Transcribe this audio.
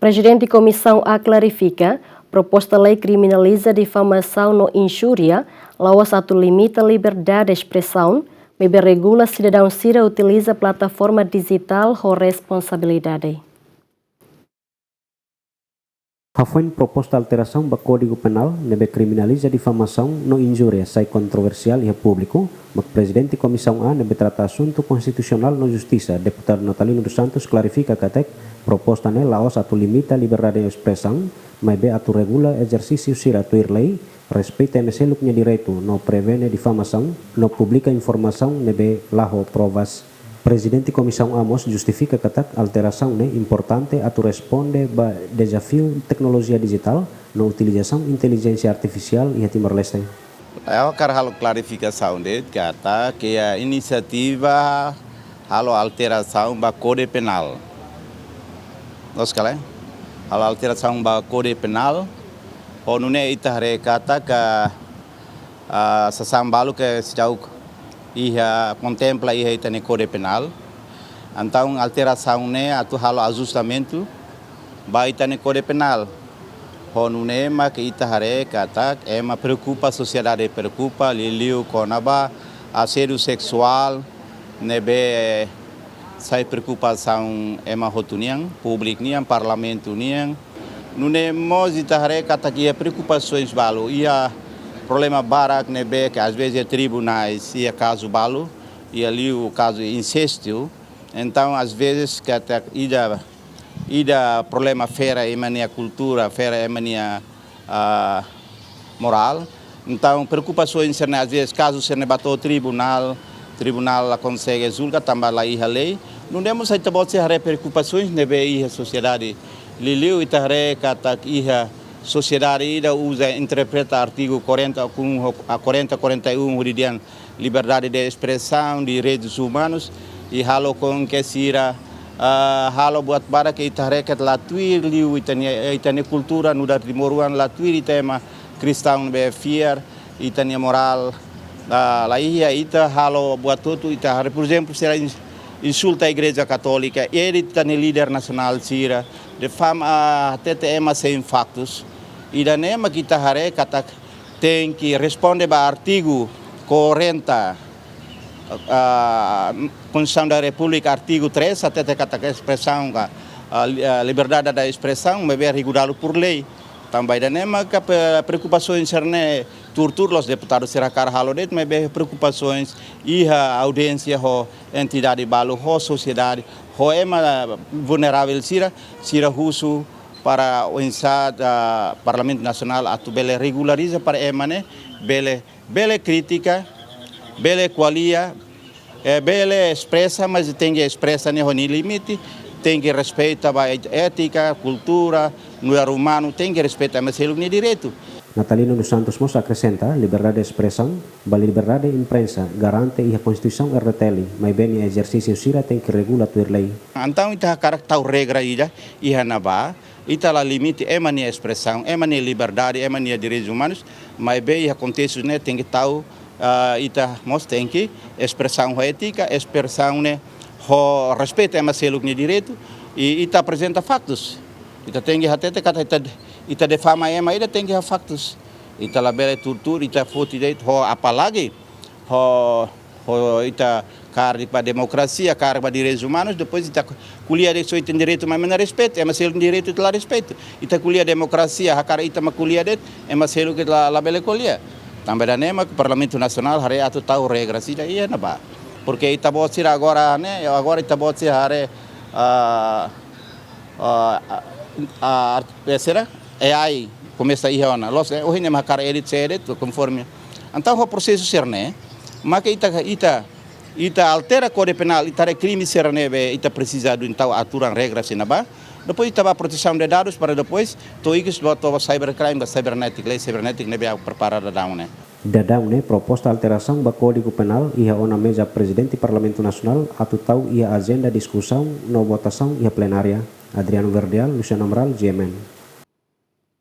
Presidente de Comissão A clarifica, proposta lei criminaliza difamação no injúria, lawas atau limita liberdade de expressão, mas regula cidadão Sira utiliza plataforma digital com responsabilidade. Foi proposta alteração do Código Penal nebe criminaliza difamação no injúria sai controversial e público, mas Presidente de Comissão A nebe trata assunto constitucional no Justiça. Deputado Natalino dos Santos clarifica que proposta ne laos atu limita liberdade de expressão, mas be atu regula exercício sira tuir lei, respeita meseluknya direito, no prevene difamação, no publica informação nebe laho provas. Presidente de Comissão Amos justifica que a alteração é importante atu responde ba desafio tecnologia digital na utilização inteligência artificial e Timor-Leste. Eu quero clarificação de que a iniciativa a alteração do Código Penal. Nós queremos a alteração do Código Penal, ou não é itahre kata que a sasambalo que sejauh ia contempla ia itane Código Penal. Então alteração né atu halo ajustamento ba itane Código Penal. Ho não é mas que itahre kata é uma preocupa a sociedade preocupa liliu conaba assédio sexual nebe sai preocupação é uma rotuniang público niang parlamento niang não é mos itahre kata que preocupações balo ia problema barak nebe que às vezes é tribunais e é caso balo e ali o caso incesto então às vezes que até ida problema fera é mania cultura fera é mania moral então preocupações às vezes caso se nebatou tribunal consegue julgar também lá a lei não temos aí também se preocupações nebe a sociedade liliu itare kata iha sociedade ida usa interpreta artigo 40-41 huridian liberdade de expressão de direitos humanos e halo com que sira halo buat bara que itarekat latuir liu itane cultura no da timoruan latuir tema cristão be fiar itane moral lá ita halo buat tudo ita por exemplo será insulta a igreja católica ele itane líder nacional sira de fama até sem factos e da nema kita hare kata tem que responde ba artigo 40 Constituição da República artigo 3 até kata expressão a liberdade da expressão mas é regulado por lei também da nema que preocupações cerne tortura os deputados será car halodet mas é preocupações e a audiência ho entidade balo ho sociedade ho ema vulnerável sira russo para o insad Parlamento Nacional atu bele regulariza para emane bele crítica bele qualia bele expressa mas tem que expressa nem limite tem que respeitar a ética cultura no humano tem que respeitar mas ele nem direito. Natalino dos Santos Mos acrescenta liberdade de expressão, a liberdade de imprensa garante e a Constituição RTL, mas bem o exercício sira tem que regular a lei. Então ita karakter regra ida iha naba ita la limite é mania expressão, é mania liberdade, é mania direitos humanos, mas bem acontece né tem que tal ita mos tem que expressão ética, expressão né ho respeito é mas seluk ni direito e ita apresenta factos. Ita tem que até kata ita defama ema ida tem que ha factos. Ita labela tortura, ita foti deit ho apalagi ho ita cara para democracia, cara para direitos humanos, depois ita kuliah de so tem direito mas não respeito, é mas ele direito ita respeito. Ita kuliah democracia, cara ita ma kuliah det, é mas ele que labela kuliah. Também da nema que o Parlamento Nacional hari atu tahu regra sida iya na ba. Porque ita bot sira agora né, agora ita bot sira hari será AI começa a ir ona los hoje nem makar edit sedet conforme então o processo ser né mas que ita altera Código Penal ita crime ser né ita precisa do então aturan regras sinaba depois ita proteção de dados para depois toigis buat cybercrime da cybernetic lei cybernetic ne bia preparada daun né Dadang ne proposta alteração do Código Penal ia ona mesa Presidente Parlamento Nacional atu tau ia agenda discussão no votação ia plenária. Adriano Verdial, Luciano Amaral, GMN.